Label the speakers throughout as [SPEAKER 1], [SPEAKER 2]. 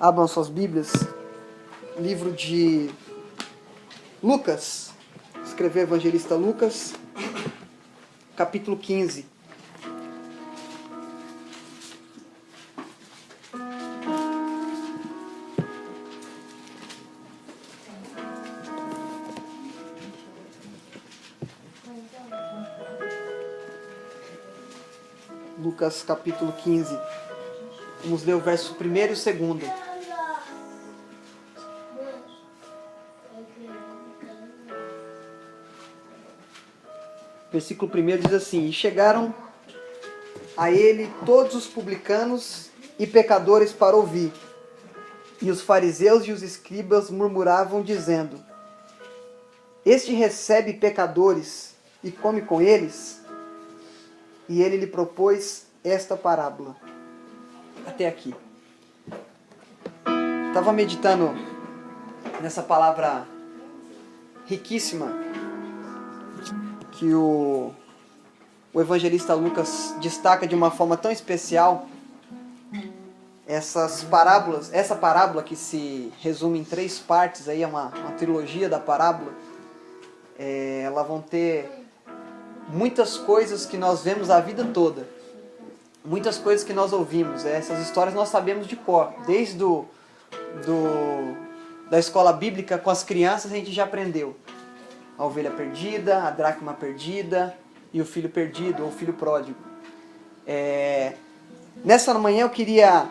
[SPEAKER 1] Abram suas Bíblias. Livro de Lucas. Escreveu o evangelista Lucas, capítulo 15. Lucas capítulo 15. Vamos ler o verso 1 e o 2. Versículo 1 diz assim: E chegaram a ele todos os publicanos e pecadores para ouvir. E os fariseus e os escribas murmuravam, dizendo: Este recebe pecadores e come com eles? E ele lhe propôs esta parábola. Até aqui. Estava meditando nessa palavra riquíssima que o evangelista Lucas destaca de uma forma tão especial. Essa parábola que se resume em 3 partes, aí é uma trilogia da parábola, elas vão ter muitas coisas que nós vemos a vida toda, muitas coisas que nós ouvimos. Essas histórias nós sabemos de cor, desde da escola bíblica com as crianças a gente já aprendeu. A ovelha perdida, a dracma perdida e o filho perdido, ou o filho pródigo. Nessa manhã eu queria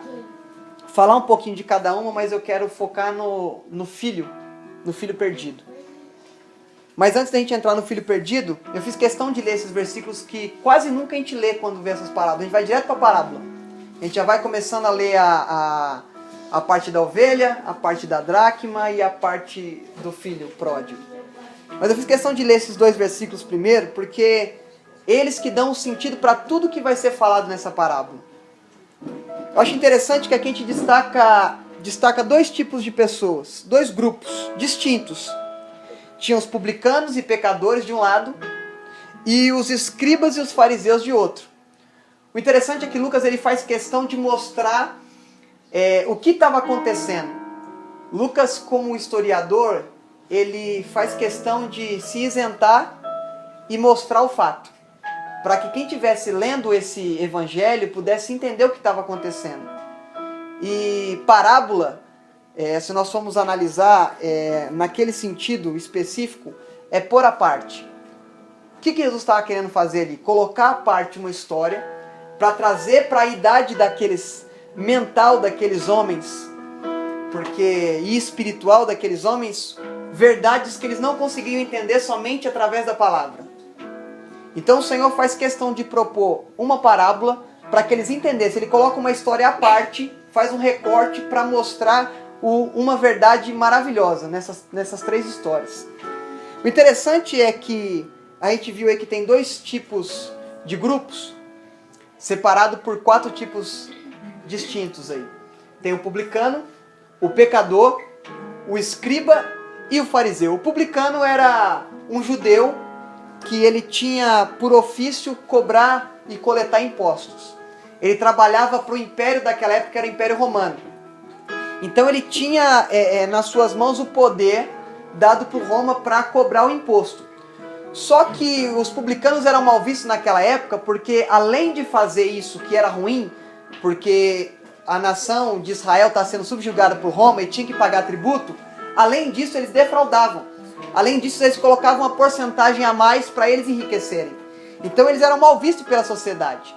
[SPEAKER 1] falar um pouquinho de cada uma, mas eu quero focar no filho perdido. Mas antes da gente entrar no filho perdido, eu fiz questão de ler esses versículos que quase nunca a gente lê quando vê essas parábolas. A gente vai direto para a parábola. A gente já vai começando a ler a parte da ovelha, a parte da dracma e a parte do filho pródigo. Mas eu fiz questão de ler esses 2 versículos primeiro, porque eles que dão um sentido para tudo que vai ser falado nessa parábola. Eu acho interessante que aqui a gente destaca 2 tipos de pessoas, 2 grupos distintos. Tinha os publicanos e pecadores de um lado, e os escribas e os fariseus de outro. O interessante é que Lucas ele faz questão de mostrar o que estava acontecendo. Lucas, como historiador, ele faz questão de se isentar e mostrar o fato, para que quem estivesse lendo esse evangelho pudesse entender o que estava acontecendo. E parábola, se nós formos analisar naquele sentido específico, é pôr à parte. O que Jesus estava querendo fazer ali? Colocar à parte uma história para trazer para a idade mental daqueles homens, e espiritual daqueles homens, verdades que eles não conseguiam entender somente através da palavra. Então o Senhor faz questão de propor uma parábola para que eles entendessem. Ele coloca uma história à parte, faz um recorte para mostrar uma verdade maravilhosa nessas 3 histórias. O interessante é que a gente viu aí que tem 2 tipos de grupos, separado por 4 tipos distintos aí. Tem o publicano, o pecador, o escriba e o fariseu. O publicano era um judeu que ele tinha por ofício cobrar e coletar impostos. Ele trabalhava para o império daquela época, que era o Império Romano. Então ele tinha nas suas mãos o poder dado por Roma para cobrar o imposto. Só que os publicanos eram mal vistos naquela época, porque além de fazer isso, que era ruim, porque a nação de Israel está sendo subjugada por Roma e tinha que pagar tributo, além disso eles defraudavam. Além disso eles colocavam uma porcentagem a mais para eles enriquecerem. Então eles eram mal vistos pela sociedade.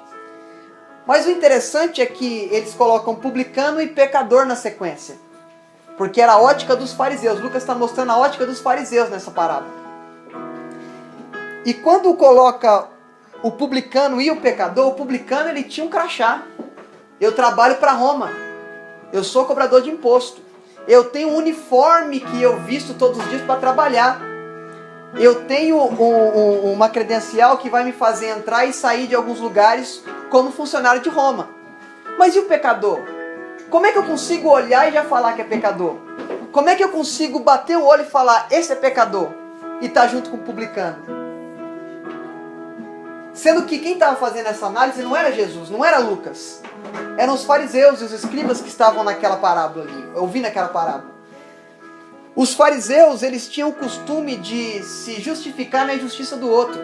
[SPEAKER 1] Mas o interessante é que eles colocam publicano e pecador na sequência, porque era a ótica dos fariseus. Lucas está mostrando a ótica dos fariseus nessa parábola. E quando coloca o publicano e o pecador, o publicano ele tinha um crachá. Eu trabalho para Roma, eu sou cobrador de imposto, eu tenho um uniforme que eu visto todos os dias para trabalhar, eu tenho uma credencial que vai me fazer entrar e sair de alguns lugares como funcionário de Roma. Mas e o pecador? Como é que eu consigo olhar e já falar que é pecador? Como é que eu consigo bater o olho e falar, esse é pecador, e estar junto com o publicano? Sendo que quem estava fazendo essa análise não era Jesus, não era Lucas. Eram os fariseus e os escribas que estavam naquela parábola ali, ouvindo aquela parábola. Os fariseus, eles tinham o costume de se justificar na injustiça do outro.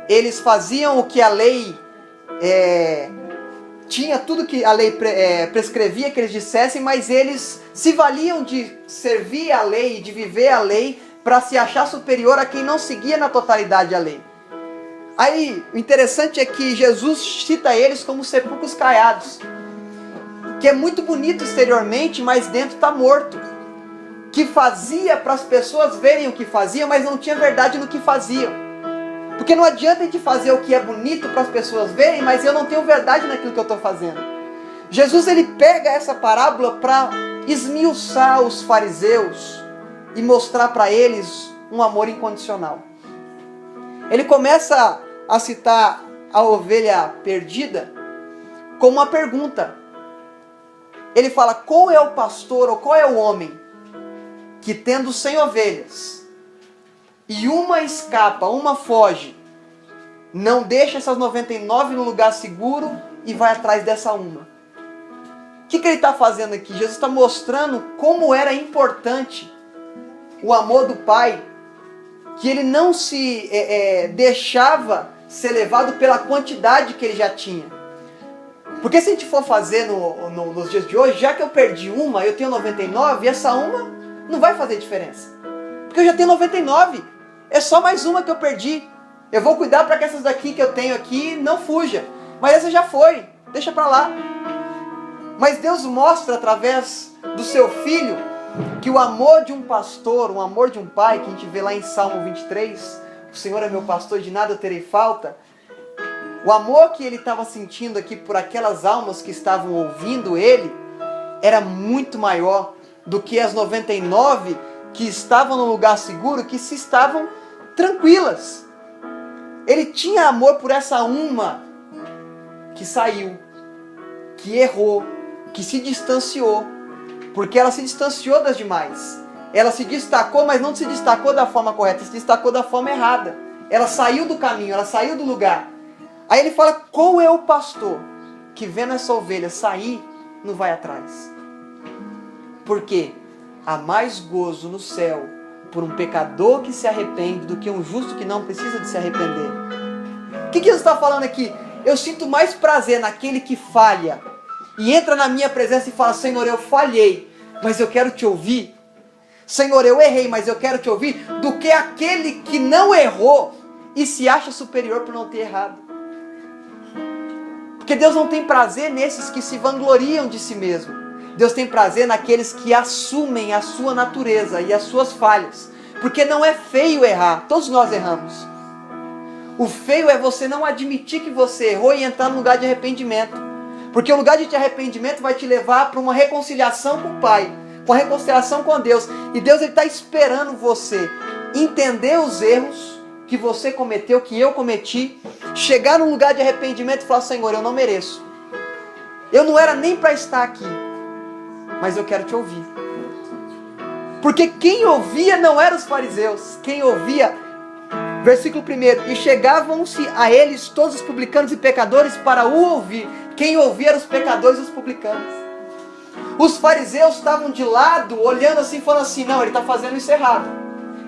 [SPEAKER 1] Eles faziam o que a lei tinha, tudo que a lei prescrevia que eles dissessem, mas eles se valiam de servir a lei, de viver a lei, para se achar superior a quem não seguia na totalidade a lei. Aí, o interessante é que Jesus cita eles como sepulcros caiados, que é muito bonito exteriormente, mas dentro está morto. Que fazia para as pessoas verem o que fazia, mas não tinha verdade no que faziam. Porque não adianta a gente fazer o que é bonito para as pessoas verem, mas eu não tenho verdade naquilo que eu estou fazendo. Jesus, ele pega essa parábola para esmiuçar os fariseus e mostrar para eles um amor incondicional. Ele começa a citar a ovelha perdida com uma pergunta. Ele fala: qual é o pastor ou qual é o homem que, tendo 100 ovelhas e uma escapa, uma foge, não deixa essas 99 no lugar seguro e vai atrás dessa uma? O que ele está fazendo aqui? Jesus está mostrando como era importante o amor do Pai, que ele não se deixava ser levado pela quantidade que ele já tinha. Porque se a gente for fazer nos dias de hoje, já que eu perdi uma, eu tenho 99, e essa uma não vai fazer diferença. Porque eu já tenho 99, é só mais uma que eu perdi. Eu vou cuidar para que essas daqui que eu tenho aqui não fuja. Mas essa já foi, deixa para lá. Mas Deus mostra através do seu Filho que o amor de um pastor, o amor de um pai, que a gente vê lá em Salmo 23, o Senhor é meu pastor, de nada eu terei falta. O amor que ele estava sentindo aqui por aquelas almas que estavam ouvindo ele, era muito maior do que as 99 que estavam no lugar seguro, que se estavam tranquilas. Ele tinha amor por essa uma que saiu, que errou, que se distanciou, porque ela se distanciou das demais. Ela se destacou, mas não se destacou da forma correta, se destacou da forma errada. Ela saiu do caminho, ela saiu do lugar. Aí ele fala: qual é o pastor que, vendo essa ovelha sair, não vai atrás? Porque há mais gozo no céu por um pecador que se arrepende do que um justo que não precisa de se arrepender. O que Jesus está falando aqui? Eu sinto mais prazer naquele que falha e entra na minha presença e fala: Senhor, eu falhei, mas eu quero te ouvir. Senhor, eu errei, mas eu quero te ouvir, do que aquele que não errou e se acha superior por não ter errado. Porque Deus não tem prazer nesses que se vangloriam de si mesmo. Deus tem prazer naqueles que assumem a sua natureza e as suas falhas. Porque não é feio errar, todos nós erramos. O feio é você não admitir que você errou e entrar no lugar de arrependimento. Porque o lugar de arrependimento vai te levar para uma reconciliação com o Pai, para uma reconciliação com Deus. E Deus está esperando você entender os erros que você cometeu, que eu cometi, chegar num lugar de arrependimento e falar: Senhor, eu não mereço. Eu não era nem para estar aqui, mas eu quero te ouvir. Porque quem ouvia não eram os fariseus, quem ouvia, versículo 1, e chegavam-se a eles todos os publicanos e pecadores para o ouvir. Quem ouvia eram os pecadores e os publicanos. Os fariseus estavam de lado, olhando assim, falando assim: não, ele está fazendo isso errado,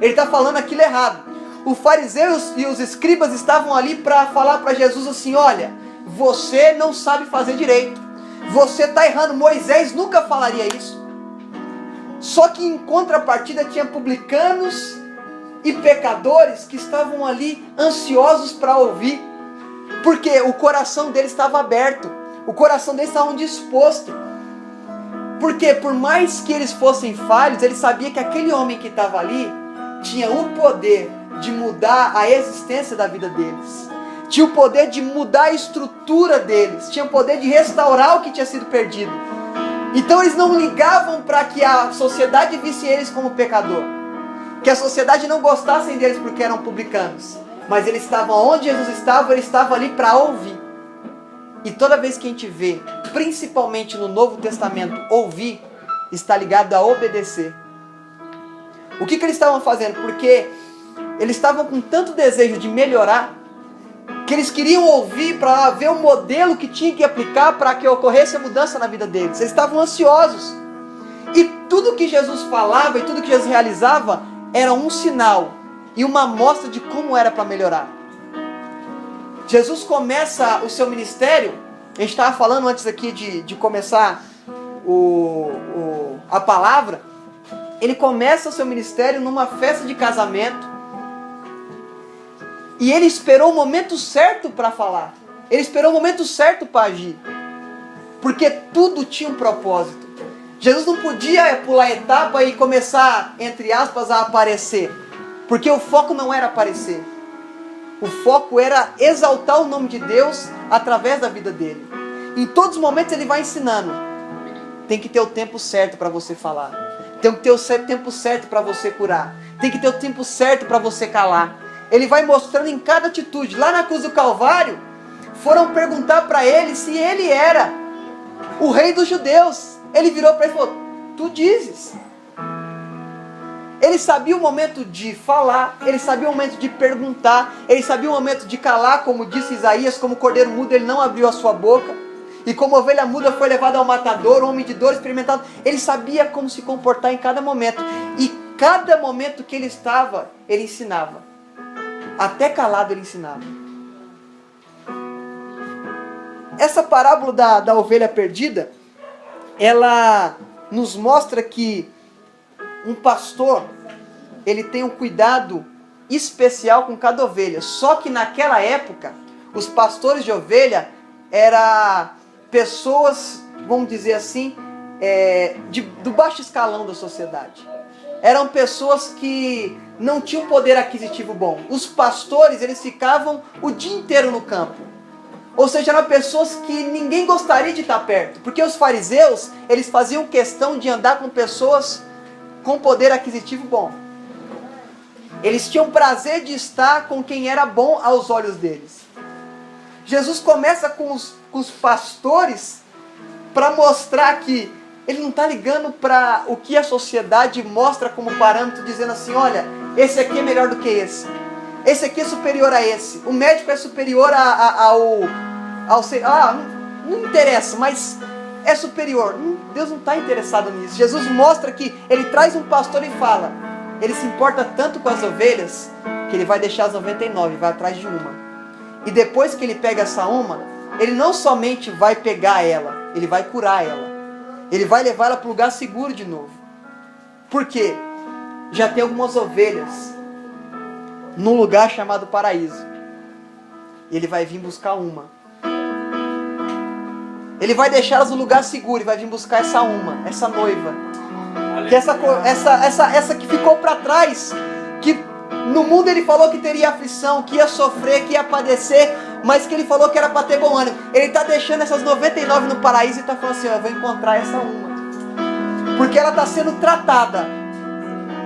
[SPEAKER 1] ele está falando aquilo errado. Os fariseus e os escribas estavam ali para falar para Jesus assim: olha, você não sabe fazer direito, você está errando, Moisés nunca falaria isso. Só que em contrapartida tinha publicanos e pecadores que estavam ali ansiosos para ouvir, porque o coração deles estava aberto, o coração deles estava disposto. Porque por mais que eles fossem falhos, eles sabiam que aquele homem que estava ali tinha o poder de mudar a existência da vida deles, tinha o poder de mudar a estrutura deles, tinha o poder de restaurar o que tinha sido perdido. Então eles não ligavam para que a sociedade visse eles como pecador, que a sociedade não gostasse deles porque eram publicanos, mas eles estavam onde Jesus estava, ele estava ali para ouvir. E toda vez que a gente vê, principalmente no Novo Testamento, ouvir, está ligado a obedecer. O que eles estavam fazendo? Porque eles estavam com tanto desejo de melhorar, que eles queriam ouvir para ver o modelo que tinha que aplicar para que ocorresse a mudança na vida deles. Eles estavam ansiosos. E tudo que Jesus falava e tudo que Jesus realizava era um sinal e uma amostra de como era para melhorar. Jesus começa o seu ministério, a gente estava falando antes aqui de começar a palavra, ele começa o seu ministério numa festa de casamento, e ele esperou o momento certo para falar, ele esperou o momento certo para agir, porque tudo tinha um propósito. Jesus não podia pular etapa e começar, entre aspas, a aparecer, porque o foco não era aparecer, o foco era exaltar o nome de Deus através da vida dele. Em todos os momentos ele vai ensinando, tem que ter o tempo certo para você falar, tem que ter o tempo certo para você curar, tem que ter o tempo certo para você calar. Ele vai mostrando em cada atitude. Lá na cruz do Calvário, foram perguntar para ele se ele era o rei dos judeus. Ele virou para ele e falou: tu dizes. Ele sabia o momento de falar, ele sabia o momento de perguntar, ele sabia o momento de calar, como disse Isaías, como cordeiro mudo ele não abriu a sua boca, e como ovelha muda foi levado ao matador, homem de dor experimentado. Ele sabia como se comportar em cada momento, e cada momento que ele estava, ele ensinava. Até calado ele ensinava. Essa parábola da ovelha perdida, ela nos mostra que um pastor, ele tem um cuidado especial com cada ovelha. Só que naquela época, os pastores de ovelha eram pessoas, vamos dizer assim, do baixo escalão da sociedade. Eram pessoas que não tinham poder aquisitivo bom. Os pastores, eles ficavam o dia inteiro no campo. Ou seja, eram pessoas que ninguém gostaria de estar perto. Porque os fariseus, eles faziam questão de andar com pessoas com poder aquisitivo bom. Eles tinham prazer de estar com quem era bom aos olhos deles. Jesus começa com os pastores para mostrar que ele não está ligando para o que a sociedade mostra como parâmetro, dizendo assim: olha, esse aqui é melhor do que esse. Esse aqui é superior a esse. O médico é superior não interessa, mas é superior. Deus não está interessado nisso. Jesus mostra que ele traz um pastor e fala, ele se importa tanto com as ovelhas, que ele vai deixar as 99 e vai atrás de uma. E depois que ele pega essa uma, ele não somente vai pegar ela, ele vai curar ela. Ele vai levar ela para o lugar seguro de novo. Por quê? Já tem algumas ovelhas num lugar chamado paraíso. E ele vai vir buscar uma. Ele vai deixá-las no lugar seguro e vai vir buscar essa uma, essa noiva. Que essa que ficou para trás, que no mundo ele falou que teria aflição, que ia sofrer, que ia padecer, mas que ele falou que era para ter bom ânimo. Ele está deixando essas 99 no paraíso e está falando assim: eu vou encontrar essa uma. Porque ela está sendo tratada,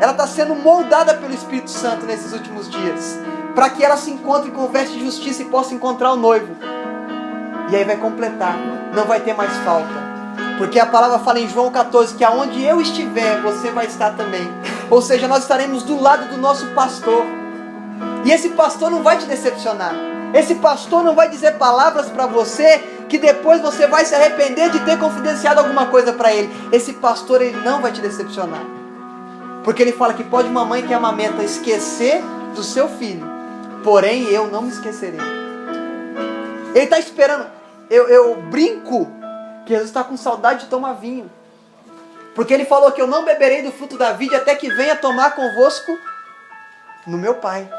[SPEAKER 1] ela está sendo moldada pelo Espírito Santo nesses últimos dias, para que ela se encontre com veste de justiça e possa encontrar o noivo. E aí vai completar, não vai ter mais falta. Porque a palavra fala em João 14 que aonde eu estiver, você vai estar também. Ou seja, nós estaremos do lado do nosso pastor. E esse pastor não vai te decepcionar. Esse pastor não vai dizer palavras para você que depois você vai se arrepender de ter confidenciado alguma coisa para ele. Esse pastor, ele não vai te decepcionar. Porque ele fala que pode uma mãe que amamenta esquecer do seu filho, porém eu não me esquecerei. Ele está esperando. Eu brinco que Jesus está com saudade de tomar vinho. Porque ele falou que eu não beberei do fruto da vide até que venha tomar convosco no meu Pai.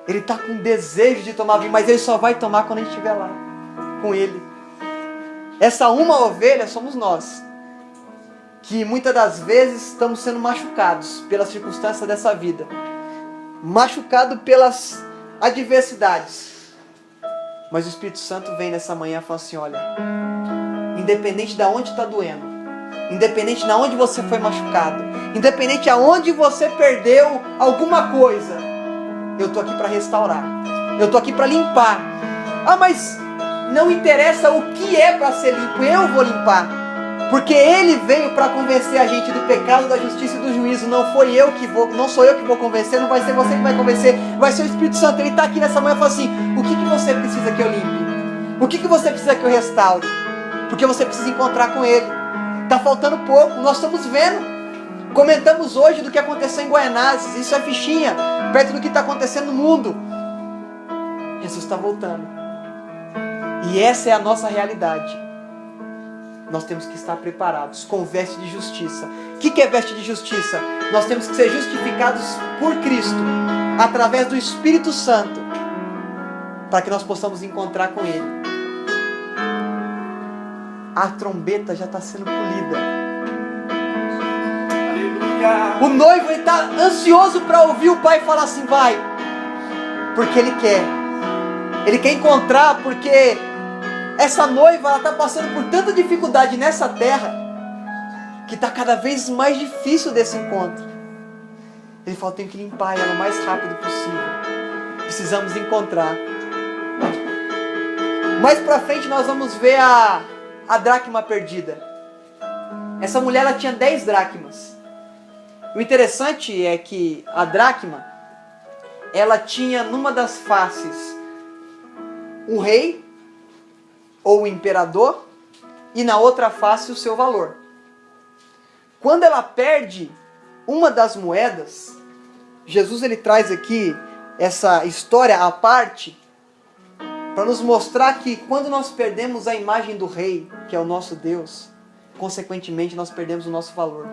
[SPEAKER 1] Ele está com desejo de tomar vinho, mas ele só vai tomar quando a gente estiver lá com ele. Essa uma ovelha somos nós, que muitas das vezes estamos sendo machucados pelas circunstâncias dessa vida, machucado pelas adversidades. Mas o Espírito Santo vem nessa manhã e fala assim: olha, independente de onde está doendo, independente de onde você foi machucado, independente de onde você perdeu alguma coisa, eu estou aqui para restaurar, eu estou aqui para limpar. Ah, mas não interessa o que é para ser limpo, eu vou limpar. Porque Ele veio para convencer a gente do pecado, da justiça e do juízo. Não sou eu que vou convencer, não vai ser você que vai convencer, vai ser o Espírito Santo. Ele está aqui nessa manhã e fala assim: o que você precisa que eu limpe? O que você precisa que eu restaure? Porque você precisa encontrar com Ele. Está faltando pouco, nós estamos vendo. Comentamos hoje do que aconteceu em Guaianazes. Isso é fichinha, perto do que está acontecendo no mundo. Jesus está voltando. E essa é a nossa realidade. Nós temos que estar preparados com veste de justiça. O que é veste de justiça? Nós temos que ser justificados por Cristo, através do Espírito Santo, para que nós possamos encontrar com Ele. A trombeta já está sendo polida. Aleluia. O noivo está ansioso para ouvir o pai falar assim: vai. Porque ele quer. Ele quer encontrar, porque essa noiva está passando por tanta dificuldade nessa terra, que está cada vez mais difícil desse encontro. Ele fala: tem que limpar ela o mais rápido possível. Precisamos encontrar. Mais pra frente nós vamos ver a dracma perdida. Essa mulher, ela tinha 10 dracmas. O interessante é que a dracma, ela tinha numa das faces o rei ou o imperador, e na outra face o seu valor. Quando ela perde uma das moedas, Jesus ele traz aqui essa história à parte para nos mostrar que quando nós perdemos a imagem do rei, que é o nosso Deus, consequentemente nós perdemos o nosso valor.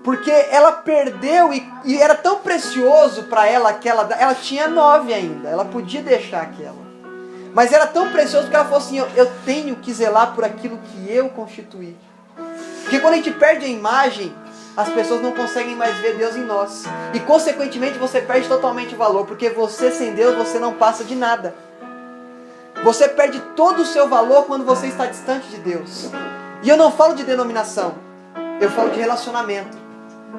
[SPEAKER 1] Porque ela perdeu e era tão precioso para ela que ela tinha 9 ainda, ela podia deixar aquela. Mas era tão precioso que ela falou assim: eu tenho que zelar por aquilo que eu constituí. Porque quando a gente perde a imagem, as pessoas não conseguem mais ver Deus em nós. E consequentemente você perde totalmente o valor. Porque você sem Deus, você não passa de nada. Você perde todo o seu valor quando você está distante de Deus. E eu não falo de denominação, eu falo de relacionamento.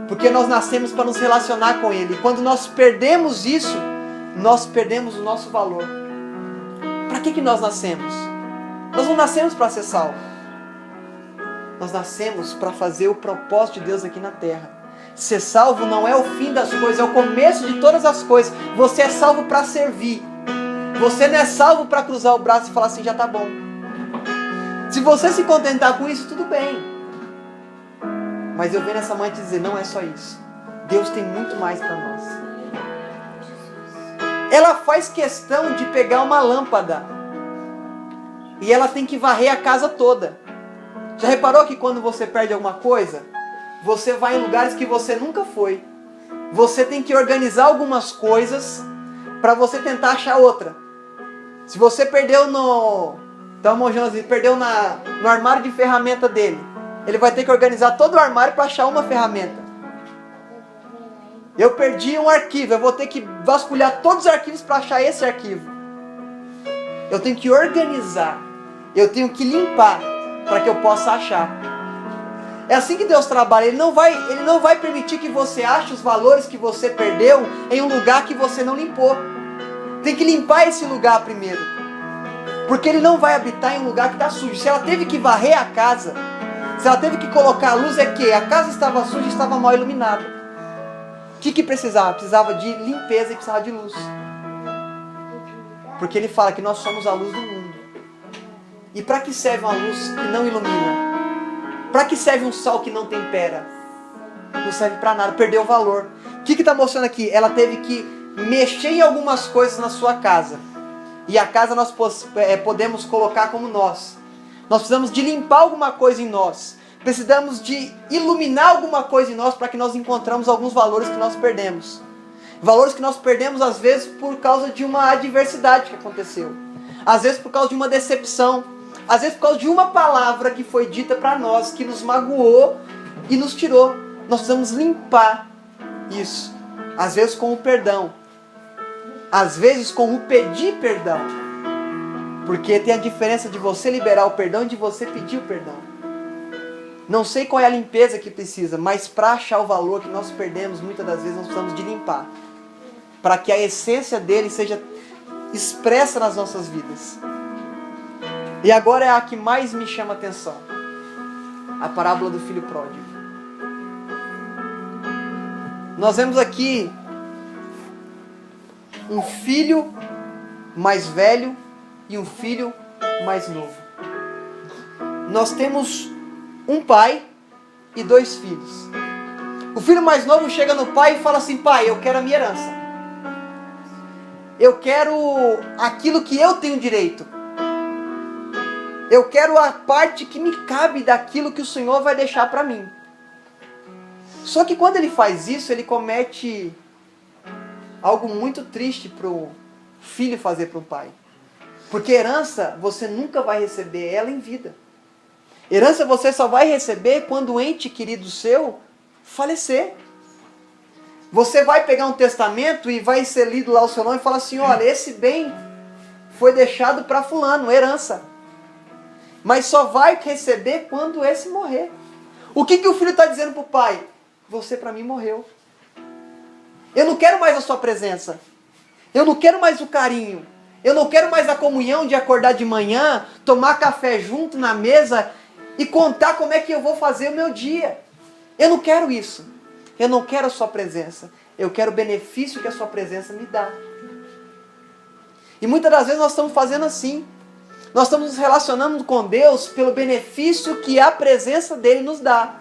[SPEAKER 1] Porque nós nascemos para nos relacionar com Ele. E quando nós perdemos isso, nós perdemos o nosso valor. Para que nós nascemos? Nós não nascemos para ser salvos. Nós nascemos para fazer o propósito de Deus aqui na terra. Ser salvo não é o fim das coisas, é o começo de todas as coisas. Você é salvo para servir. Você não é salvo para cruzar o braço e falar assim: já está bom. Se você se contentar com isso, tudo bem. Mas eu venho nessa manhã te dizer: não é só isso. Deus tem muito mais para nós. Ela faz questão de pegar uma lâmpada e ela tem que varrer a casa toda. Já reparou que quando você perde alguma coisa, você vai em lugares que você nunca foi. Você tem que organizar algumas coisas para você tentar achar outra. Se você perdeu perdeu no armário de ferramenta dele, ele vai ter que organizar todo o armário para achar uma ferramenta. Eu perdi um arquivo, eu vou ter que vasculhar todos os arquivos para achar esse arquivo. Eu tenho que organizar, eu tenho que limpar para que eu possa achar. É assim que Deus trabalha. Ele não vai permitir que você ache os valores que você perdeu em um lugar que você não limpou. Tem que limpar esse lugar primeiro, porque Ele não vai habitar em um lugar que está sujo. Se ela teve que varrer a casa, se ela teve que colocar a luz, é que a casa estava suja e estava mal iluminada. O que precisava? Precisava de limpeza e precisava de luz. Porque Ele fala que nós somos a luz do mundo. E para que serve uma luz que não ilumina? Para que serve um sol que não tempera? Não serve para nada, perdeu o valor. O que está mostrando aqui? Ela teve que mexer em algumas coisas na sua casa. E a casa nós podemos colocar como nós. Nós precisamos de limpar alguma coisa em nós. Precisamos de iluminar alguma coisa em nós para que nós encontramos alguns valores que nós perdemos. Valores que nós perdemos às vezes por causa de uma adversidade que aconteceu. Às vezes por causa de uma decepção. Às vezes por causa de uma palavra que foi dita para nós, que nos magoou e nos tirou. Nós precisamos limpar isso. Às vezes com o perdão. Às vezes com o pedir perdão. Porque tem a diferença de você liberar o perdão e de você pedir o perdão. Não sei qual é a limpeza que precisa, mas para achar o valor que nós perdemos, muitas das vezes nós precisamos de limpar. Para que a essência dele seja expressa nas nossas vidas. E agora é a que mais me chama a atenção. a parábola do filho pródigo. Nós vemos aqui um filho mais velho e um filho mais novo. Nós temos um pai e 2 filhos. O filho mais novo chega no pai e fala assim: pai, eu quero a minha herança. Eu quero aquilo que eu tenho direito. Eu quero a parte que me cabe daquilo que o Senhor vai deixar para mim. Só que quando ele faz isso, ele comete algo muito triste para o filho fazer para o pai. Porque herança você nunca vai receber ela em vida. Herança você só vai receber quando o ente querido seu falecer. Você vai pegar um testamento e vai ser lido lá o seu nome e falar assim: olha, esse bem foi deixado para fulano, herança. Mas só vai receber quando esse morrer. O que o filho está dizendo para o pai? Você para mim morreu. Eu não quero mais a sua presença. Eu não quero mais o carinho. Eu não quero mais a comunhão de acordar de manhã, tomar café junto na mesa e contar como é que eu vou fazer o meu dia. Eu não quero isso. Eu não quero a sua presença. Eu quero o benefício que a sua presença me dá. E muitas das vezes nós estamos fazendo assim. Nós estamos nos relacionando com Deus pelo benefício que a presença dele nos dá.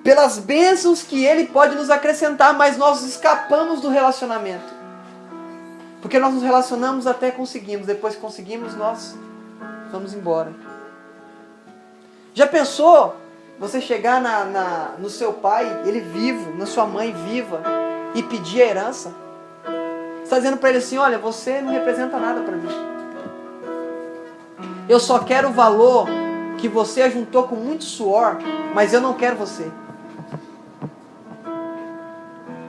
[SPEAKER 1] Pelas bênçãos que ele pode nos acrescentar, mas nós escapamos do relacionamento. Porque nós nos relacionamos até conseguimos. Depois que conseguimos, nós vamos embora. Já pensou você chegar no seu pai, ele vivo, na sua mãe viva, e pedir a herança? Você está dizendo para ele assim: olha, você não representa nada para mim. Eu só quero o valor que você ajuntou com muito suor, mas eu não quero você.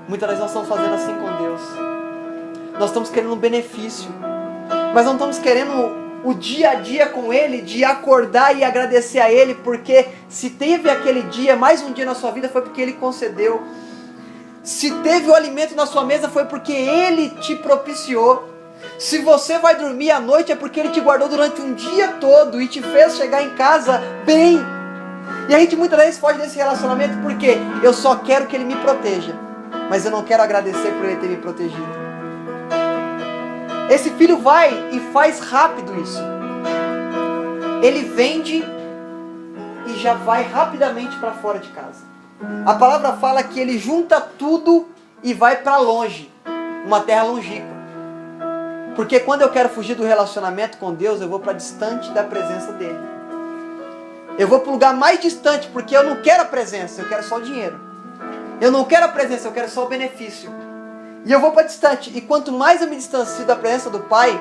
[SPEAKER 1] Muitas vezes nós estamos fazendo assim com Deus. Nós estamos querendo um benefício, mas não estamos querendo o dia a dia com Ele, de acordar e agradecer a Ele, porque se teve aquele dia, mais um dia na sua vida, foi porque Ele concedeu. Se teve o alimento na sua mesa, foi porque Ele te propiciou. Se você vai dormir à noite, é porque Ele te guardou durante um dia todo e te fez chegar em casa bem. E a gente muitas vezes foge desse relacionamento porque eu só quero que Ele me proteja, mas eu não quero agradecer por Ele ter me protegido. Esse filho vai e faz rápido isso. Ele vende e já vai rapidamente para fora de casa. A palavra fala que ele junta tudo e vai para longe, uma terra longínqua. Porque quando eu quero fugir do relacionamento com Deus, eu vou para distante da presença dele. Eu vou para o lugar mais distante, porque eu não quero a presença, eu quero só o dinheiro. Eu não quero a presença, eu quero só o benefício. E eu vou para distante. E quanto mais eu me distancio da presença do Pai,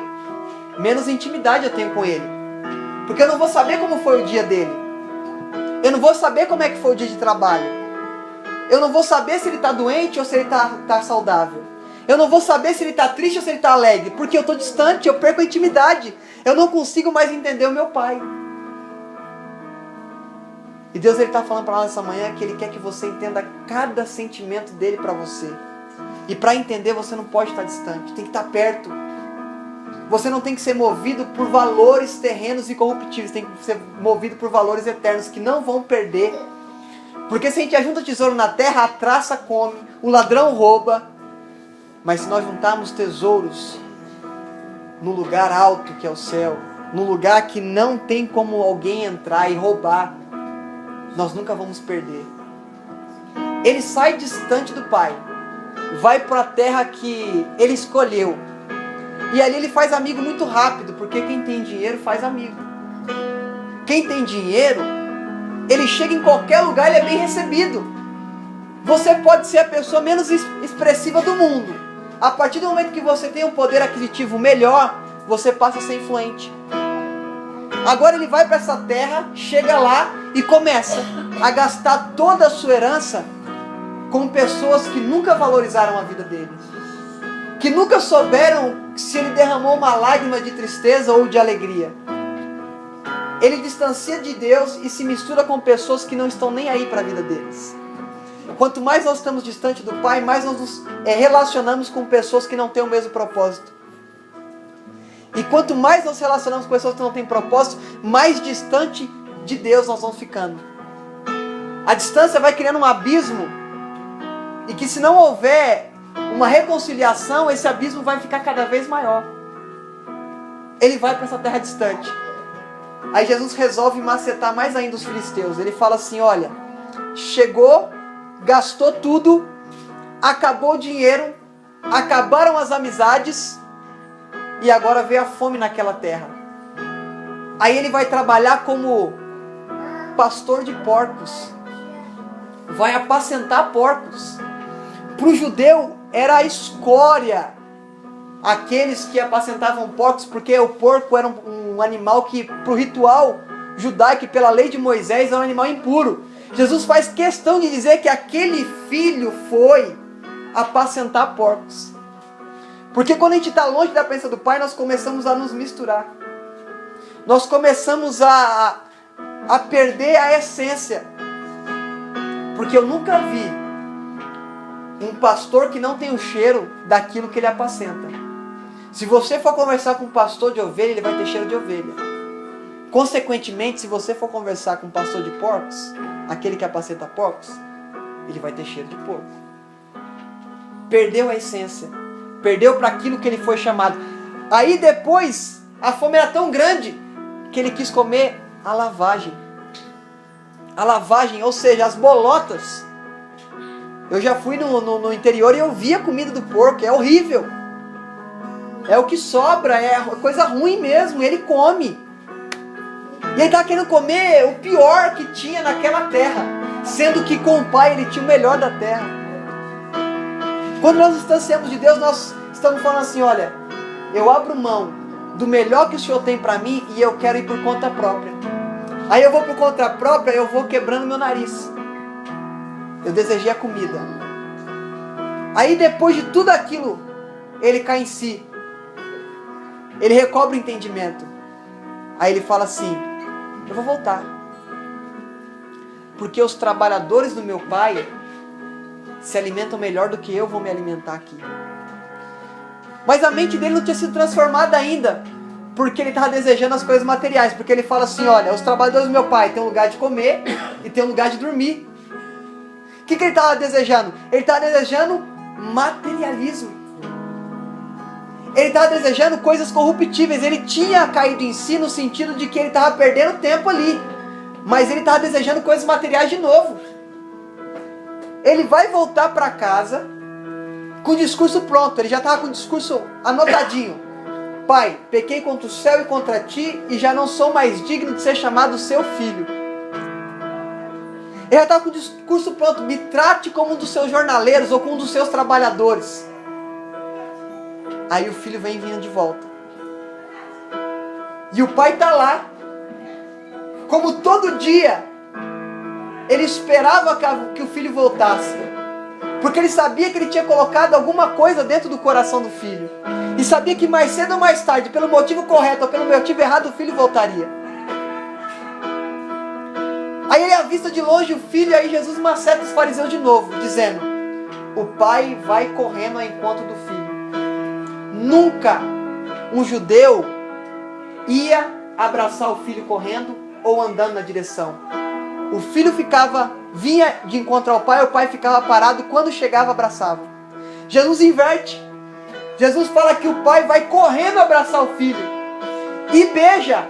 [SPEAKER 1] menos intimidade eu tenho com Ele. Porque eu não vou saber como foi o dia dele. Eu não vou saber como é que foi o dia de trabalho. Eu não vou saber se ele está doente ou se ele está saudável. Eu não vou saber se ele está triste ou se ele está alegre. Porque eu estou distante, eu perco a intimidade. Eu não consigo mais entender o meu Pai. E Deus está falando para nós essa manhã que Ele quer que você entenda cada sentimento dele para você. E para entender você não pode estar distante, tem que estar perto. Você não tem que ser movido por valores terrenos e corruptíveis, tem que ser movido por valores eternos que não vão perder. Porque se a gente ajunta tesouro na terra, a traça come, o ladrão rouba. Mas se nós juntarmos tesouros no lugar alto que é o céu, no lugar que não tem como alguém entrar e roubar, nós nunca vamos perder. Ele sai distante do Pai, vai para a terra que ele escolheu. E ali ele faz amigo muito rápido, porque quem tem dinheiro faz amigo. Quem tem dinheiro, ele chega em qualquer lugar, ele é bem recebido. Você pode ser a pessoa menos expressiva do mundo. A partir do momento que você tem um poder aquisitivo melhor, você passa a ser influente. Agora ele vai para essa terra, chega lá e começa a gastar toda a sua herança com pessoas que nunca valorizaram a vida dele. Que nunca souberam se ele derramou uma lágrima de tristeza ou de alegria. Ele distancia de Deus e se mistura com pessoas que não estão nem aí para a vida deles. Quanto mais nós estamos distante do Pai, mais nós nos relacionamos com pessoas que não têm o mesmo propósito. E quanto mais nós relacionamos com pessoas que não têm propósito, mais distante de Deus nós vamos ficando. A distância vai criando um abismo, e que se não houver uma reconciliação, esse abismo vai ficar cada vez maior. Ele vai para essa terra distante. Aí Jesus resolve macetar mais ainda os filisteus. Ele fala assim, olha, chegou, gastou tudo, acabou o dinheiro, acabaram as amizades, e agora veio a fome naquela terra. Aí ele vai trabalhar como pastor de porcos. Vai apacentar porcos. Para o judeu era a escória aqueles que apacentavam porcos, porque o porco era um animal que, para o ritual judaico, pela lei de Moisés, era um animal impuro. Jesus faz questão de dizer que aquele filho foi apacentar porcos. Porque quando a gente está longe da presença do Pai, nós começamos a nos misturar. Nós começamos a perder a essência. Porque eu nunca vi um pastor que não tem o cheiro daquilo que ele apacenta. Se você for conversar com um pastor de ovelha, ele vai ter cheiro de ovelha. Consequentemente, se você for conversar com um pastor de porcos, aquele que apacenta porcos, ele vai ter cheiro de porco. Perdeu a essência. Perdeu para aquilo que ele foi chamado. Aí depois, a fome era tão grande que ele quis comer a lavagem. A lavagem, ou seja, as bolotas. Eu já fui no interior e eu vi a comida do porco, é horrível. É o que sobra, é coisa ruim mesmo, ele come. E ele estava querendo comer o pior que tinha naquela terra, sendo que com o Pai ele tinha o melhor da terra. Quando nós distanciamos de Deus, nós estamos falando assim, olha, eu abro mão do melhor que o Senhor tem para mim e eu quero ir por conta própria. Aí eu vou por conta própria, eu vou quebrando meu nariz. Eu desejei a comida. Aí depois de tudo aquilo, ele cai em si. Ele recobra o entendimento. Aí ele fala assim, eu vou voltar. Porque os trabalhadores do meu Pai se alimentam melhor do que eu vou me alimentar aqui. Mas a mente dele não tinha sido transformada ainda, porque ele estava desejando as coisas materiais. Porque ele fala assim, olha, os trabalhadores do meu Pai têm um lugar de comer e têm um lugar de dormir. O que ele estava desejando? Ele estava desejando materialismo. Ele estava desejando coisas corruptíveis. Ele tinha caído em si no sentido de que ele estava perdendo tempo ali. Mas ele estava desejando coisas materiais de novo. Ele vai voltar para casa com o discurso pronto. Ele já estava com o discurso anotadinho. Pai, pequei contra o céu e contra ti e já não sou mais digno de ser chamado seu filho. Ele já estava com o discurso pronto. Me trate como um dos seus jornaleiros ou como um dos seus trabalhadores. Aí o filho vem vindo de volta. E o pai está lá. Como todo dia, ele esperava que o filho voltasse. Porque ele sabia que ele tinha colocado alguma coisa dentro do coração do filho. E sabia que mais cedo ou mais tarde, pelo motivo correto ou pelo motivo errado, o filho voltaria. Aí ele avista de longe o filho, e aí Jesus maceta os fariseus de novo, dizendo, o pai vai correndo ao encontro do filho. Nunca um judeu ia abraçar o filho correndo ou andando na direção. O filho vinha de encontro ao pai, o pai ficava parado, quando chegava abraçava. Jesus inverte. Jesus fala que o pai vai correndo abraçar o filho e beija.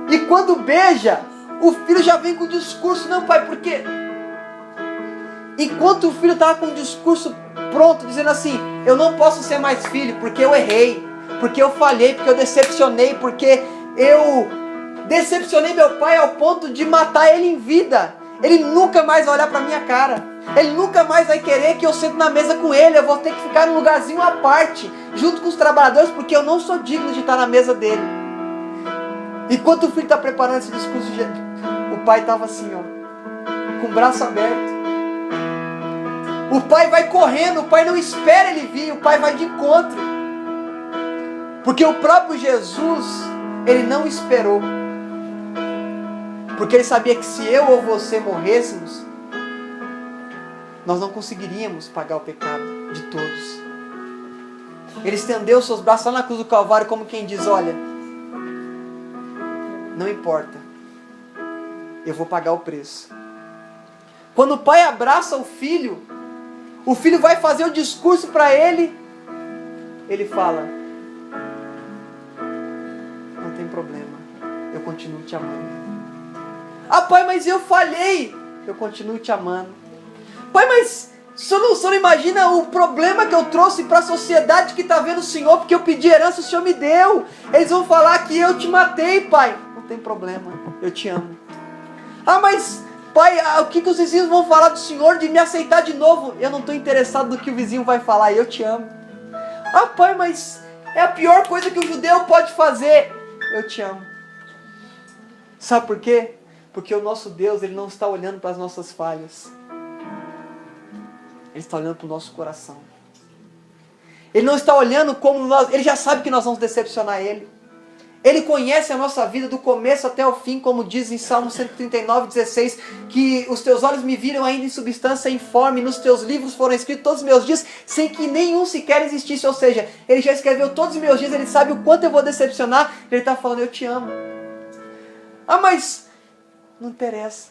[SPEAKER 1] E quando beija, o filho já vem com o discurso, não pai, por quê? Enquanto o filho estava com o discurso pronto, dizendo assim, eu não posso ser mais filho, porque eu errei, porque eu falhei, porque eu decepcionei, porque eu decepcionei meu pai ao ponto de matar ele em vida. Ele nunca mais vai olhar para minha cara. Ele nunca mais vai querer que eu sente na mesa com ele. Eu vou ter que ficar num lugarzinho à parte, junto com os trabalhadores, porque eu não sou digno de estar na mesa dele. Enquanto o filho está preparando esse discurso, o pai estava assim, ó, com o braço aberto. O pai vai correndo, o pai não espera ele vir, o pai vai de encontro. Porque o próprio Jesus, ele não esperou. Porque ele sabia que se eu ou você morrêssemos, nós não conseguiríamos pagar o pecado de todos. Ele estendeu os seus braços lá na cruz do Calvário, como quem diz, olha, não importa, eu vou pagar o preço. Quando o pai abraça o filho vai fazer o discurso para ele, ele fala, não tem problema, eu continuo te amando. Ah, pai, mas eu falhei, eu continuo te amando. Pai, mas o senhor não imagina o problema que eu trouxe para a sociedade que está vendo o senhor, porque eu pedi herança, o senhor me deu. Eles vão falar que eu te matei, pai. Não tem problema, eu te amo. Ah, mas pai, o que os vizinhos vão falar do senhor de me aceitar de novo? Eu não estou interessado no que o vizinho vai falar, eu te amo. Ah, pai, mas é a pior coisa que o judeu pode fazer. Eu te amo. Sabe por quê? Porque o nosso Deus, Ele não está olhando para as nossas falhas. Ele está olhando para o nosso coração. Ele não está olhando como nós... Ele já sabe que nós vamos decepcionar Ele. Ele conhece a nossa vida do começo até o fim, como diz em Salmo 139:16, que os teus olhos me viram ainda em substância informe, nos teus livros foram escritos todos os meus dias, sem que nenhum sequer existisse. Ou seja, Ele já escreveu todos os meus dias, Ele sabe o quanto eu vou decepcionar, Ele está falando, eu te amo. Ah, mas não interessa,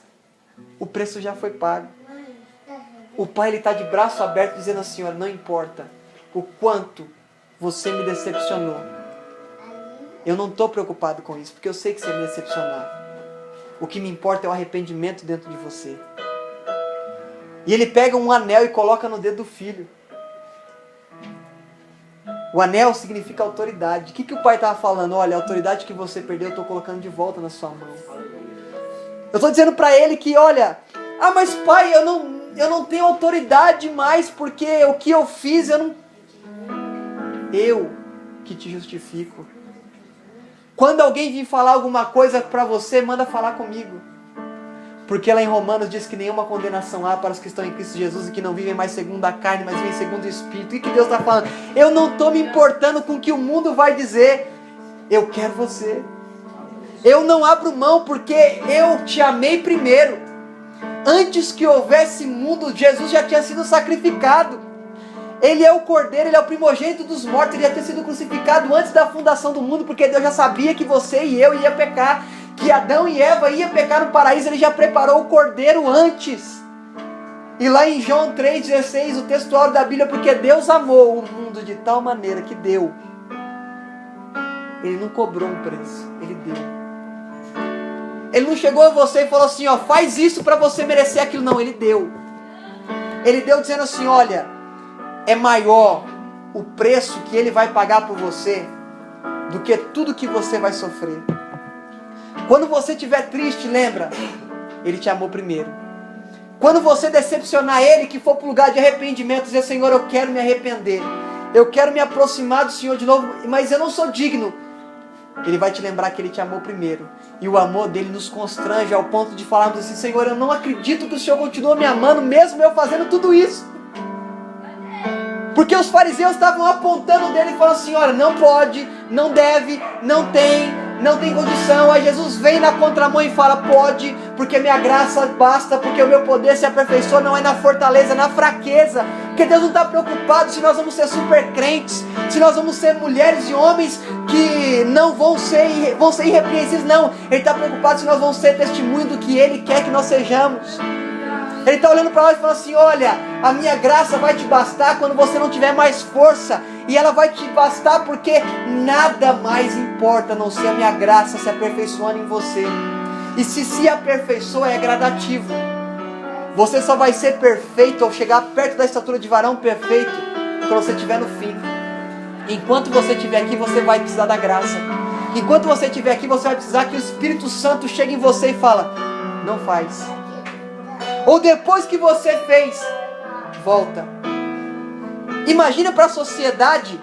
[SPEAKER 1] o preço já foi pago. O pai, ele está de braço aberto dizendo assim, olha, não importa o quanto você me decepcionou. Eu não estou preocupado com isso, porque eu sei que você me decepcionar. O que me importa é o arrependimento dentro de você. E ele pega um anel e coloca no dedo do filho. O anel significa autoridade. O que o pai estava falando? Olha, a autoridade que você perdeu, eu estou colocando de volta na sua mão. Eu estou dizendo para ele que, olha, ah, mas pai, eu não tenho autoridade mais, porque o que eu fiz, eu que te justifico. Quando alguém vir falar alguma coisa para você, manda falar comigo. Porque lá em Romanos diz que nenhuma condenação há para os que estão em Cristo Jesus e que não vivem mais segundo a carne, mas vivem segundo o Espírito. E que Deus está falando? Eu não estou me importando com o que o mundo vai dizer. Eu quero você. Eu não abro mão porque eu te amei primeiro. Antes que houvesse mundo, Jesus já tinha sido sacrificado. Ele é o Cordeiro, Ele é o primogênito dos mortos. Ele já tinha sido crucificado antes da fundação do mundo, porque Deus já sabia que você e eu ia pecar, que Adão e Eva iam pecar no paraíso. Ele já preparou o Cordeiro antes. E lá em João 3,16, o textuário da Bíblia, porque Deus amou o mundo de tal maneira que deu. Ele não cobrou um preço, Ele deu. Ele não chegou a você e falou assim, ó, faz isso para você merecer aquilo. Não, Ele deu. Ele deu dizendo assim, olha, é maior o preço que Ele vai pagar por você do que tudo que você vai sofrer. Quando você estiver triste, lembra, Ele te amou primeiro. Quando você decepcionar Ele, que for para o lugar de arrependimento, dizer, Senhor, eu quero me arrepender, eu quero me aproximar do Senhor de novo, mas eu não sou digno. Ele vai te lembrar que Ele te amou primeiro. E o amor dele nos constrange ao ponto de falarmos assim, Senhor, eu não acredito que o Senhor continua me amando, mesmo eu fazendo tudo isso. Porque os fariseus estavam apontando dele e falando assim, olha, não pode, não deve, não tem condição. Aí Jesus vem na contramão e fala, pode, porque minha graça basta, porque o meu poder se aperfeiçoa, não é na fortaleza, é na fraqueza. Porque Deus não está preocupado se nós vamos ser super crentes, se nós vamos ser mulheres e homens que não vão ser irrepreensíveis, não. Ele está preocupado se nós vamos ser testemunho do que Ele quer que nós sejamos. Ele está olhando para nós e falando assim, olha, a minha graça vai te bastar quando você não tiver mais força. E ela vai te bastar porque nada mais importa a não ser a minha graça se aperfeiçoando em você. E se aperfeiçoa é gradativo. Você só vai ser perfeito ou chegar perto da estatura de varão perfeito quando você estiver no fim. Enquanto você estiver aqui, você vai precisar da graça. Enquanto você estiver aqui, você vai precisar que o Espírito Santo chegue em você e fala, não faz. Ou depois que você fez, volta. Imagina para a sociedade,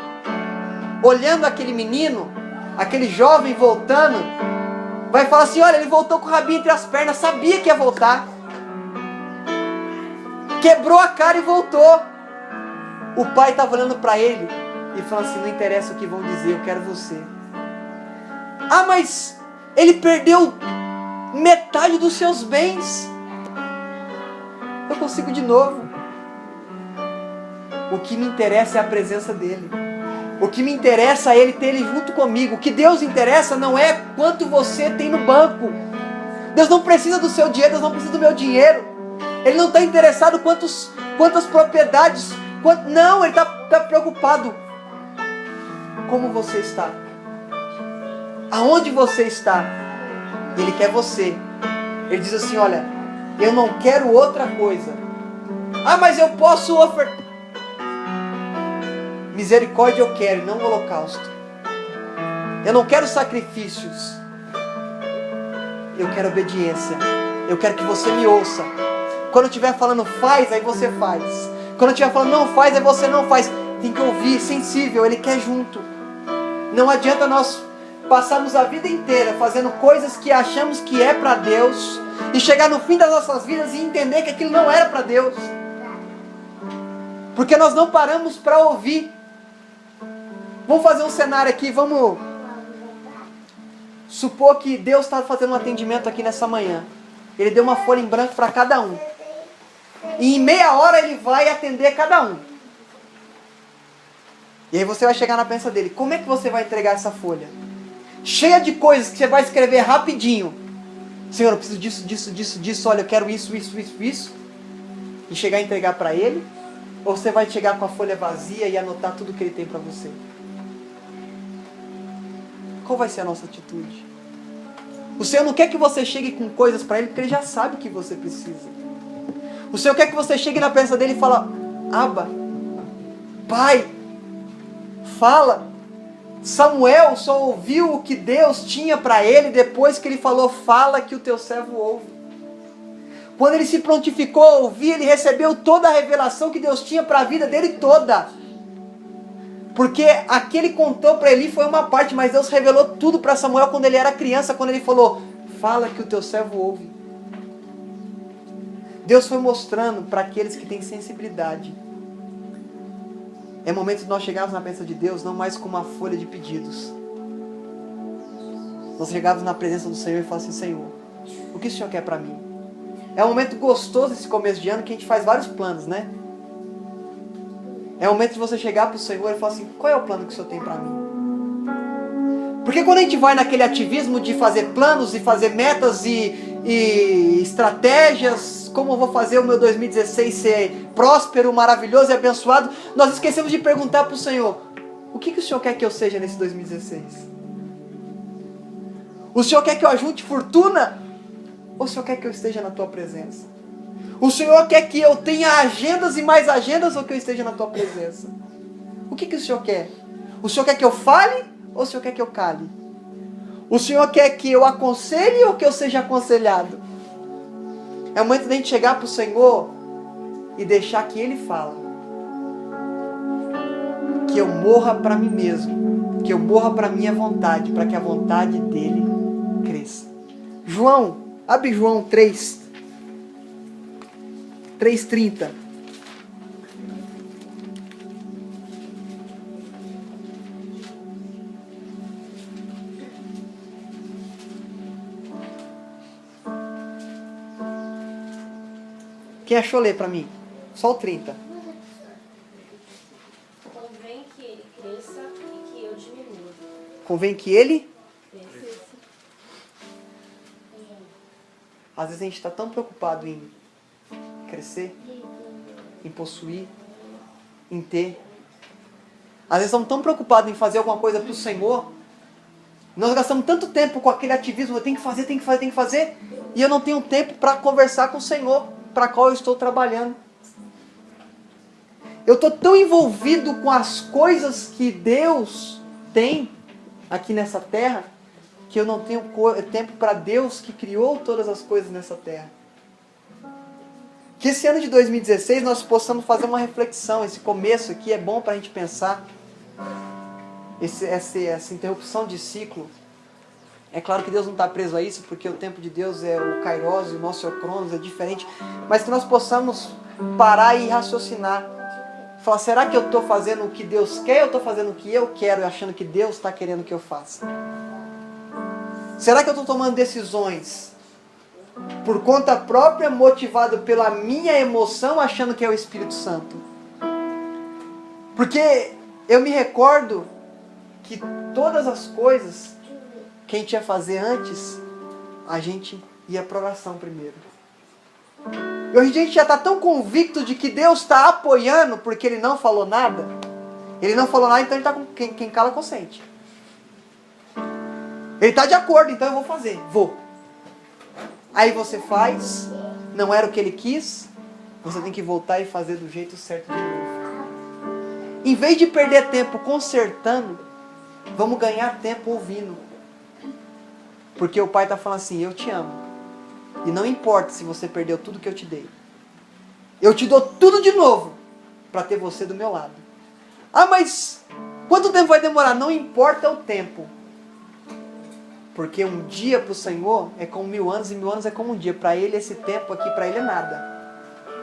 [SPEAKER 1] olhando aquele menino, aquele jovem voltando, vai falar assim, olha, ele voltou com o rabinho entre as pernas, sabia que ia voltar. Quebrou a cara e voltou. O pai estava olhando para ele e falando assim, não interessa o que vão dizer, eu quero você. Ah, mas ele perdeu metade dos seus bens. Eu consigo de novo. O que me interessa é a presença dele. O que me interessa é Ele ter Ele junto comigo. O que Deus interessa não é quanto você tem no banco. Deus não precisa do seu dinheiro, Deus não precisa do meu dinheiro. Ele não está interessado quantas propriedades. Não, Ele está preocupado. Como você está? Aonde você está? Ele quer você. Ele diz assim, olha, eu não quero outra coisa. Ah, mas eu posso ofertar. Misericórdia eu quero, não holocausto. Eu não quero sacrifícios. Eu quero obediência. Eu quero que você me ouça. Quando eu estiver falando faz, aí você faz. Quando eu estiver falando não faz, aí você não faz. Tem que ouvir, sensível, Ele quer junto. Não adianta nós passarmos a vida inteira fazendo coisas que achamos que é para Deus e chegar no fim das nossas vidas e entender que aquilo não era para Deus. Porque nós não paramos para ouvir. Vamos fazer um cenário aqui, vamos supor que Deus está fazendo um atendimento aqui nessa manhã. Ele deu uma folha em branco para cada um. E em meia hora Ele vai atender cada um. E aí você vai chegar na presença dele. Como é que você vai entregar essa folha? Cheia de coisas que você vai escrever rapidinho. Senhor, eu preciso disso. Olha, eu quero isso. E chegar a entregar para Ele? Ou você vai chegar com a folha vazia e anotar tudo que Ele tem para você? Qual vai ser a nossa atitude? O Senhor não quer que você chegue com coisas para Ele, porque Ele já sabe o que você precisa. O Senhor quer que você chegue na presença dEle e fala, Abba, Pai, fala. Samuel só ouviu o que Deus tinha para ele depois que Ele falou, fala que o teu servo ouve. Quando ele se prontificou a ouvir, ele recebeu toda a revelação que Deus tinha para a vida dele toda. Porque aquele contou para Eli foi uma parte, mas Deus revelou tudo para Samuel quando ele era criança, quando ele falou, fala que o teu servo ouve. Deus foi mostrando para aqueles que têm sensibilidade. É momento de nós chegarmos na presença de Deus, não mais com uma folha de pedidos. Nós chegarmos na presença do Senhor e falar assim, Senhor, o que o Senhor quer para mim? É um momento gostoso esse começo de ano que a gente faz vários planos, né? É o momento de você chegar para o Senhor e falar assim, qual é o plano que o Senhor tem para mim? Porque quando a gente vai naquele ativismo de fazer planos e fazer metas e estratégias, como eu vou fazer o meu 2016 ser próspero, maravilhoso e abençoado, nós esquecemos de perguntar para o Senhor, o que o Senhor quer que eu seja nesse 2016? O Senhor quer que eu ajunte fortuna? Ou o Senhor quer que eu esteja na Tua presença? O Senhor quer que eu tenha agendas e mais agendas ou que eu esteja na Tua presença? O que o Senhor quer? O Senhor quer que eu fale ou o Senhor quer que eu cale? O Senhor quer que eu aconselhe ou que eu seja aconselhado? É o momento da gente chegar para o Senhor e deixar que Ele fale. Que eu morra para mim mesmo. Que eu morra para a minha vontade, para que a vontade dEle cresça. João, abre João 3:30. Quem achou ler para mim? Só o 30.
[SPEAKER 2] Convém que ele cresça e que eu diminua.
[SPEAKER 1] Convém que ele...
[SPEAKER 2] Cresça.
[SPEAKER 1] Às vezes a gente está tão preocupado em crescer, em possuir, em ter. Às vezes estamos tão preocupados em fazer alguma coisa para o Senhor. Nós gastamos tanto tempo com aquele ativismo, eu tenho que fazer. E eu não tenho tempo para conversar com o Senhor, para qual eu estou trabalhando. Eu estou tão envolvido com as coisas que Deus tem aqui nessa terra, que eu não tenho tempo para Deus que criou todas as coisas nessa terra. Que esse ano de 2016 nós possamos fazer uma reflexão. Esse começo aqui é bom para a gente pensar. Essa interrupção de ciclo. É claro que Deus não está preso a isso, porque o tempo de Deus é o Kairos e o nosso é o Cronos, é diferente. Mas que nós possamos parar e raciocinar. Falar, será que eu estou fazendo o que Deus quer ou eu estou fazendo o que eu quero, achando que Deus está querendo que eu faça? Será que eu estou tomando decisões por conta própria, motivado pela minha emoção, achando que é o Espírito Santo? Porque eu me recordo que todas as coisas que a gente ia fazer antes, a gente ia para oração primeiro. E hoje em dia a gente já está tão convicto de que Deus está apoiando porque Ele não falou nada. Ele não falou nada, então Ele está com quem cala consente. Ele está de acordo, então eu vou fazer. Vou. Aí você faz, não era o que Ele quis, você tem que voltar e fazer do jeito certo de novo. Em vez de perder tempo consertando, vamos ganhar tempo ouvindo. Porque o Pai está falando assim, eu te amo. E não importa se você perdeu tudo que eu te dei. Eu te dou tudo de novo para ter você do meu lado. Ah, mas quanto tempo vai demorar? Não importa o tempo. Porque um dia para o Senhor é como 1000 anos e 1000 anos é como um dia. Para Ele esse tempo aqui, para Ele é nada.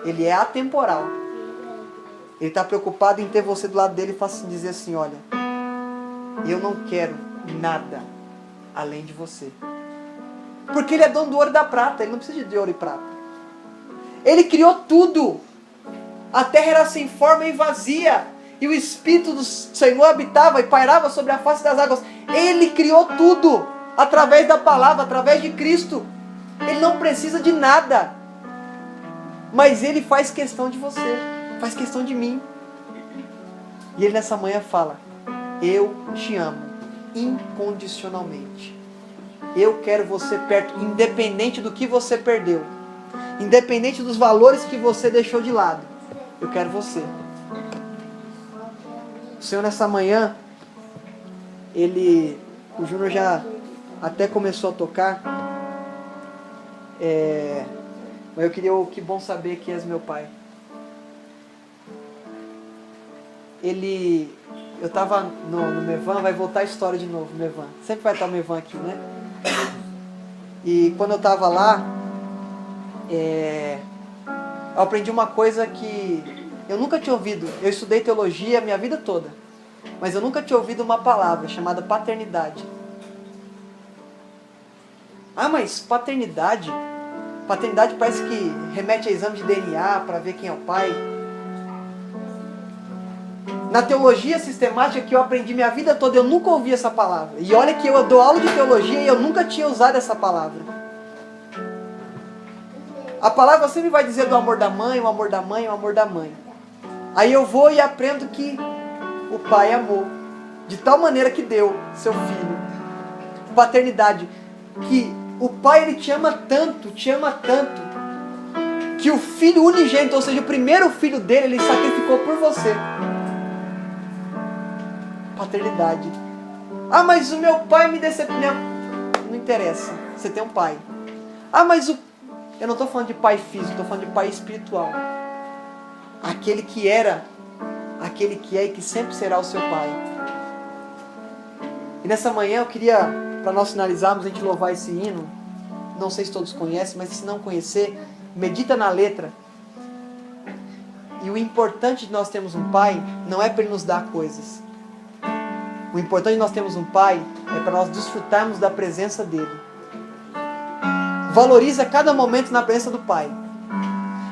[SPEAKER 1] Ele é atemporal. Ele está preocupado em ter você do lado dele e dizer assim, olha, eu não quero nada além de você. Porque Ele é dono do ouro e da prata. Ele não precisa de ouro e prata. Ele criou tudo. A terra era sem forma e vazia. E o Espírito do Senhor habitava e pairava sobre a face das águas. Ele criou tudo. Através da palavra, através de Cristo. Ele não precisa de nada. Mas Ele faz questão de você. Faz questão de mim. E Ele nessa manhã fala, eu te amo incondicionalmente. Eu quero você perto, independente do que você perdeu. Independente dos valores que você deixou de lado. Eu quero você. O Senhor nessa manhã, o Júnior já até começou a tocar. Mas eu queria, que bom saber que és meu Pai. Eu estava no Mevan, vai voltar a história de novo, Mevan. Sempre vai estar o Mevan aqui, né? E quando eu estava lá, eu aprendi uma coisa que eu nunca tinha ouvido. Eu estudei teologia a minha vida toda, mas eu nunca tinha ouvido uma palavra chamada paternidade. Ah, mas paternidade? Paternidade parece que remete a exame de DNA para ver quem é o pai. Na teologia sistemática que eu aprendi minha vida toda, eu nunca ouvi essa palavra. E olha que eu dou aula de teologia e eu nunca tinha usado essa palavra. A palavra sempre vai dizer do amor da mãe, o amor da mãe, o amor da mãe. Aí eu vou e aprendo que o pai amou de tal maneira que deu seu filho. Paternidade. Que o pai ele te ama tanto, que o filho unigênito, ou seja, o primeiro filho dele, ele sacrificou por você. Paternidade. Ah, mas o meu pai me decepcionou. Não interessa, você tem um pai. Ah, mas eu não estou falando de pai físico, estou falando de pai espiritual. Aquele que era, aquele que é e que sempre será o seu pai. E nessa manhã eu queria, para nós finalizarmos, a gente louvar esse hino. Não sei se todos conhecem, mas se não conhecer, medita na letra. E o importante de nós termos um pai não é para ele nos dar coisas. O importante de nós termos um pai é para nós desfrutarmos da presença dele. Valoriza cada momento na presença do pai.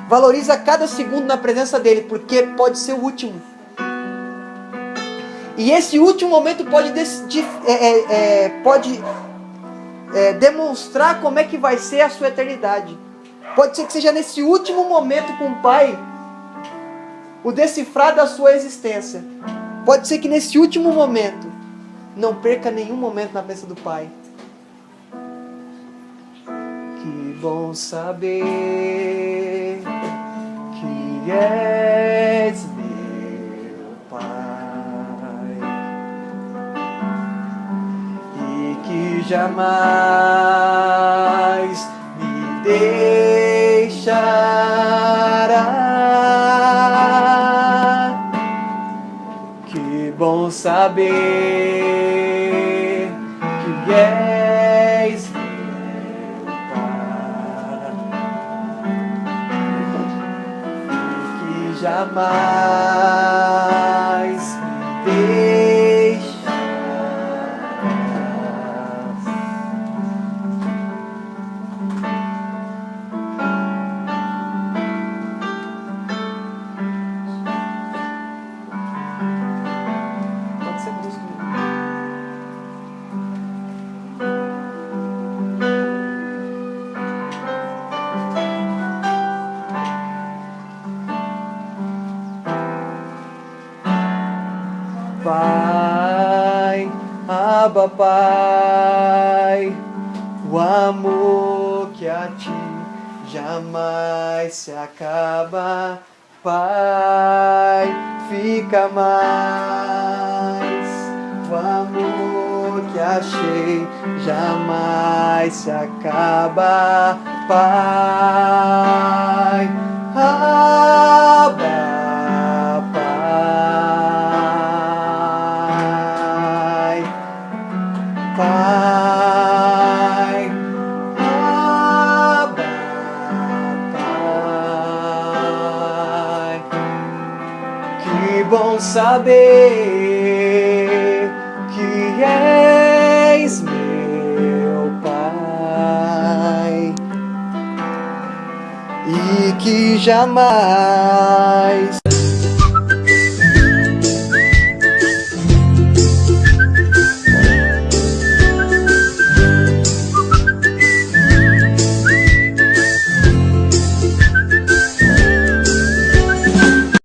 [SPEAKER 1] Valoriza cada segundo na presença dele, porque pode ser o último. E esse último momento pode demonstrar como é que vai ser a sua eternidade. Pode ser que seja nesse último momento com o pai o decifrar da sua existência. Pode ser que nesse último momento não perca nenhum momento na presença do pai. Que bom saber que és meu pai e que jamais me deixará. Que bom saber que és meu pai e que jamais me deixarás. Abba, Pai, o amor que a ti jamais se acaba, Pai, fica mais. O amor que achei jamais se acaba, Pai, Abba, Pai, Pai, Abba, Pai. Que bom saber que és meu Pai e que jamais